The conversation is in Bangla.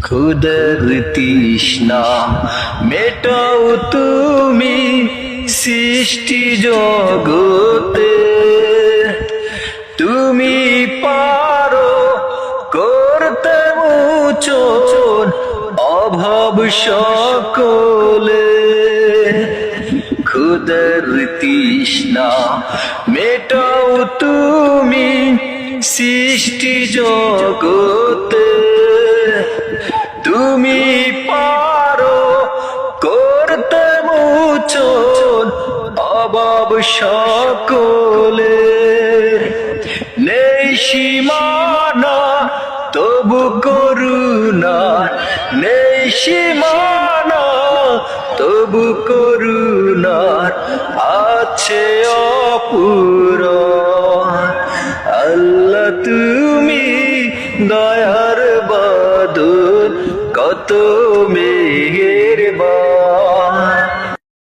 খুদের তৃষ্ণা মেটাও তুমি সৃষ্টি জগতে, তুমি পারো করতে মোচন অভাব সকলে। খুদের তৃষ্ণা মেটাও তুমি সৃষ্টি জগতে, তুমি পারো করতে মোচন অভাব সকলে। নেই সীমানা তবু করুণা, নেই সীমানা তবু করুণার আছে অপূরণ। আল্লাহ তুমি দয়ার বাদল, কত মেহেরবান।